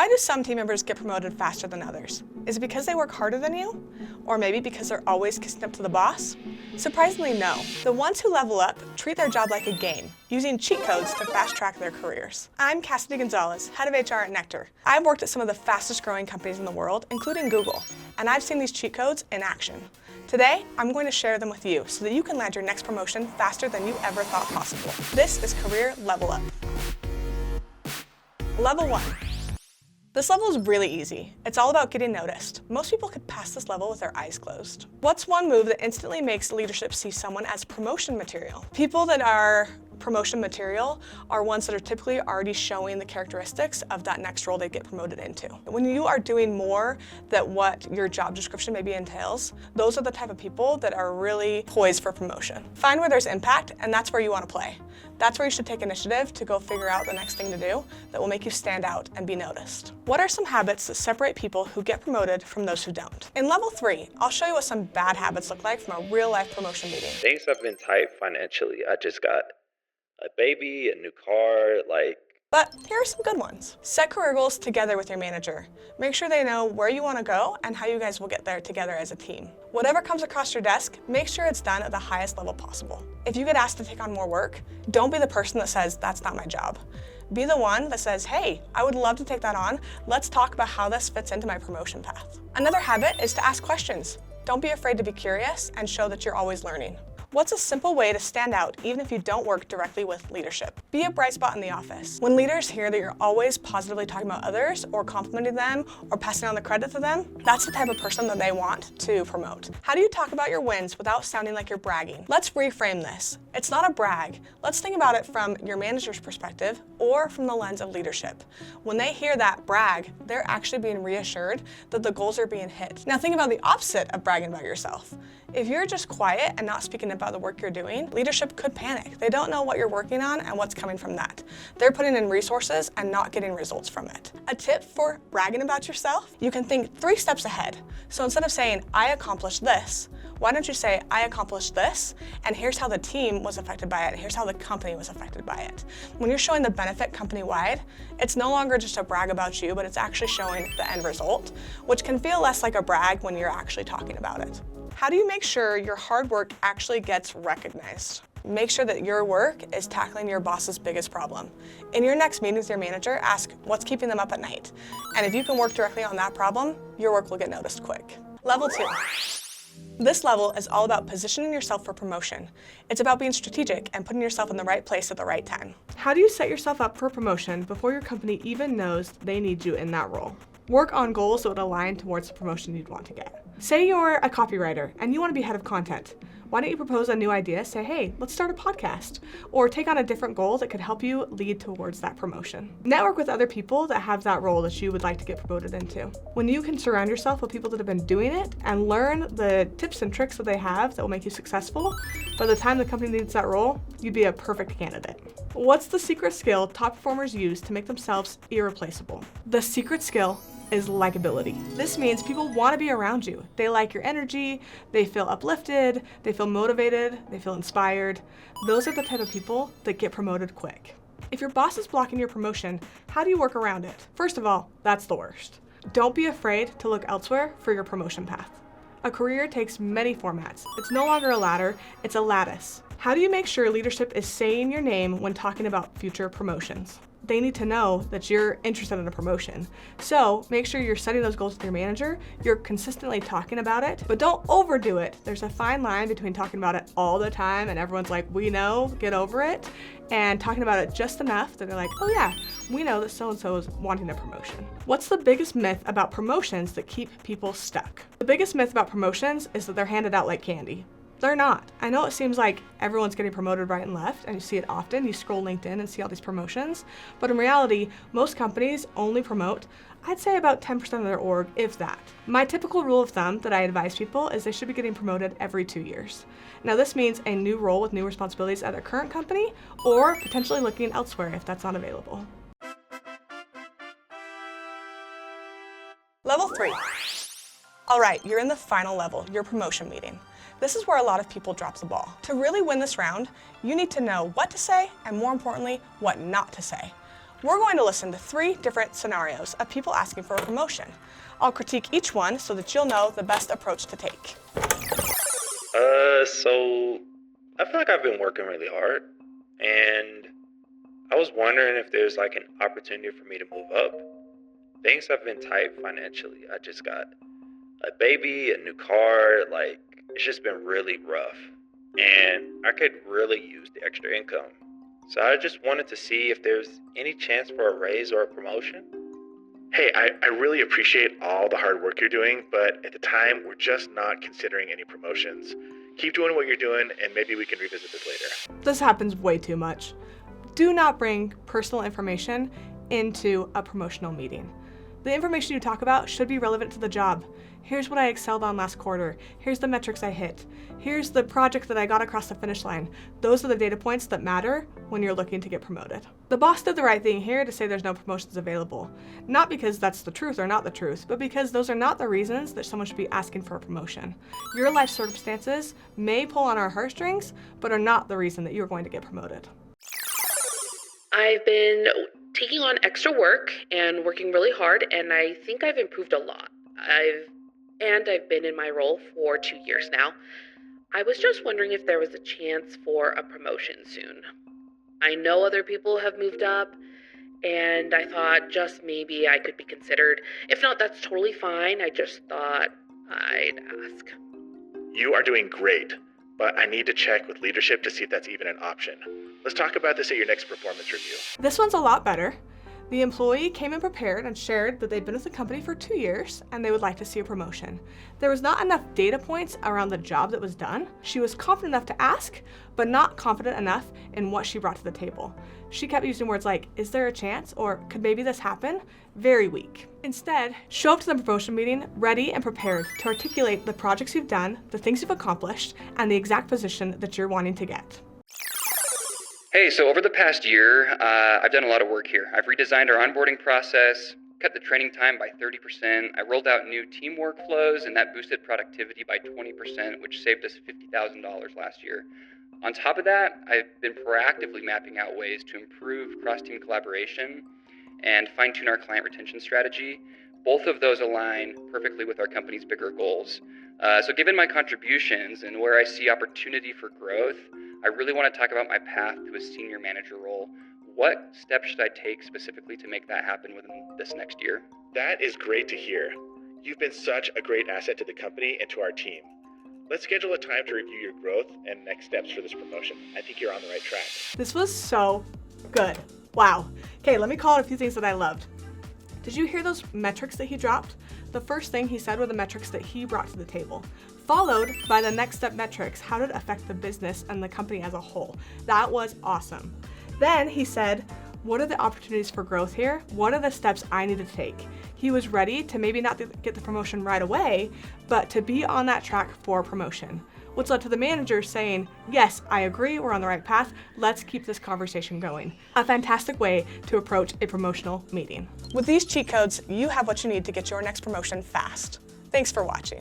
Why do some team members get promoted faster than others? Is it because they work harder than you? Or maybe because they're always kissing up to the boss? Surprisingly, no. The ones who level up treat their job like a game, using cheat codes to fast-track their careers. I'm Cassidy Gonzalez, head of HR at Nectar. I've worked at some of the fastest-growing companies in the world, including Google, and I've seen these cheat codes in action. Today, I'm going to share them with you so that you can land your next promotion faster than you ever thought possible. This is Career Level Up. Level 1. This level is really easy. It's all about getting noticed. Most people could pass this level with their eyes closed. What's one move that instantly makes leadership see someone as promotion material? People that are promotion material are ones that are typically already showing the characteristics of that next role they get promoted into. When you are doing more than what your job description maybe entails, those are the type of people that are really poised for promotion. Find where there's impact, and that's where you want to play. That's where you should take initiative to go figure out the next thing to do that will make you stand out and be noticed. What are some habits that separate people who get promoted from those who don't? In level 3, I'll show you what some bad habits look like from a real-life promotion meeting. Things have been tight financially. I just got a baby, a new car, But here are some good ones. Set career goals together with your manager. Make sure they know where you want to go and how you guys will get there together as a team. Whatever comes across your desk, make sure it's done at the highest level possible. If you get asked to take on more work, don't be the person that says, "That's not my job." Be the one that says, "Hey, I would love to take that on. Let's talk about how this fits into my promotion path." Another habit is to ask questions. Don't be afraid to be curious and show that you're always learning. What's a simple way to stand out even if you don't work directly with leadership? Be a bright spot in the office. When leaders hear that you're always positively talking about others or complimenting them or passing on the credit to them, that's the type of person that they want to promote. How do you talk about your wins without sounding like you're bragging? Let's reframe this. It's not a brag. Let's think about it from your manager's perspective or from the lens of leadership. When they hear that brag, they're actually being reassured that the goals are being hit. Now think about the opposite of bragging about yourself. If you're just quiet and not speaking about the work you're doing, leadership could panic. They don't know what you're working on and what's coming from that. They're putting in resources and not getting results from it. A tip for bragging about yourself, you can think 3 steps ahead. So instead of saying, "I accomplished this," why don't you say, "I accomplished this, and here's how the team was affected by it, and here's how the company was affected by it." When you're showing the benefit company-wide, it's no longer just a brag about you, but it's actually showing the end result, which can feel less like a brag when you're actually talking about it. How do you make sure your hard work actually gets recognized? Make sure that your work is tackling your boss's biggest problem. In your next meeting with your manager, ask what's keeping them up at night. And if you can work directly on that problem, your work will get noticed quick. Level 2. This level is all about positioning yourself for promotion. It's about being strategic and putting yourself in the right place at the right time. How do you set yourself up for promotion before your company even knows they need you in that role? Work on goals that would align towards the promotion you'd want to get. Say you're a copywriter and you want to be head of content. Why don't you propose a new idea? Say, "Hey, let's start a podcast," or take on a different goal that could help you lead towards that promotion. Network with other people that have that role that you would like to get promoted into. When you can surround yourself with people that have been doing it and learn the tips and tricks that they have that will make you successful, by the time the company needs that role, you'd be a perfect candidate. What's the secret skill top performers use to make themselves irreplaceable? The secret skill is likability. This means people want to be around you. They like your energy, they feel uplifted, they feel motivated, they feel inspired. Those are the type of people that get promoted quick. If your boss is blocking your promotion, how do you work around it? First of all, that's the worst. Don't be afraid to look elsewhere for your promotion path. A career takes many formats. It's no longer a ladder, it's a lattice. How do you make sure leadership is saying your name when talking about future promotions? They need to know that you're interested in a promotion. So make sure you're setting those goals with your manager, you're consistently talking about it, but don't overdo it. There's a fine line between talking about it all the time and everyone's like, "We know, get over it," and talking about it just enough that they're like, "Oh yeah, we know that so-and-so is wanting a promotion." What's the biggest myth about promotions that keep people stuck? The biggest myth about promotions is that they're handed out like candy. They're not. I know it seems like everyone's getting promoted right and left, and you see it often. You scroll LinkedIn and see all these promotions. But in reality, most companies only promote, I'd say, about 10% of their org, if that. My typical rule of thumb that I advise people is they should be getting promoted every 2 years. Now this means a new role with new responsibilities at their current company, or potentially looking elsewhere if that's not available. Level 3. All right, you're in the final level, your promotion meeting. This is where a lot of people drop the ball. To really win this round, you need to know what to say and, more importantly, what not to say. We're going to listen to 3 different scenarios of people asking for a promotion. I'll critique each one so that you'll know the best approach to take. So I feel like I've been working really hard, and I was wondering if there's like an opportunity for me to move up. Things have been tight financially. I just got a baby, a new car, like it's just been really rough. And I could really use the extra income. So I just wanted to see if there's any chance for a raise or a promotion. Hey, I really appreciate all the hard work you're doing, but at the time, we're just not considering any promotions. Keep doing what you're doing, and maybe we can revisit this later. This happens way too much. Do not bring personal information into a promotional meeting. The information you talk about should be relevant to the job. Here's what I excelled on last quarter. Here's the metrics I hit. Here's the project that I got across the finish line. Those are the data points that matter when you're looking to get promoted. The boss did the right thing here to say there's no promotions available. Not because that's the truth or not the truth, but because those are not the reasons that someone should be asking for a promotion. Your life circumstances may pull on our heartstrings, but are not the reason that you're going to get promoted. I've been taking on extra work and working really hard, and I think I've improved a lot. I've been in my role for 2 years now. I was just wondering if there was a chance for a promotion soon. I know other people have moved up, and I thought just maybe I could be considered. If not, that's totally fine. I just thought I'd ask. You are doing great, but I need to check with leadership to see if that's even an option. Let's talk about this at your next performance review. This one's a lot better. The employee came in prepared and shared that they'd been with the company for 2 years and they would like to see a promotion. There was not enough data points around the job that was done. She was confident enough to ask, but not confident enough in what she brought to the table. She kept using words like, is there a chance? Or could maybe this happen? Very weak. Instead, show up to the promotion meeting ready and prepared to articulate the projects you've done, the things you've accomplished, and the exact position that you're wanting to get. Hey, so over the past year, I've done a lot of work here. I've redesigned our onboarding process, cut the training time by 30%. I rolled out new team workflows, and that boosted productivity by 20%, which saved us $50,000 last year. On top of that, I've been proactively mapping out ways to improve cross-team collaboration and fine-tune our client retention strategy. Both of those align perfectly with our company's bigger goals. So given my contributions and where I see opportunity for growth, I really want to talk about my path to a senior manager role. What steps should I take specifically to make that happen within this next year? That is great to hear. You've been such a great asset to the company and to our team. Let's schedule a time to review your growth and next steps for this promotion. I think you're on the right track. This was so good. Wow. Okay, let me call out a few things that I loved. Did you hear those metrics that he dropped? The first thing he said were the metrics that he brought to the table, followed by the next step metrics, how did it affect the business and the company as a whole. That was awesome. Then he said, what are the opportunities for growth here? What are the steps I need to take? He was ready to maybe not get the promotion right away, but to be on that track for promotion, which led to the manager saying, yes, I agree, we're on the right path. Let's keep this conversation going. A fantastic way to approach a promotional meeting. With these cheat codes, you have what you need to get your next promotion fast. Thanks for watching.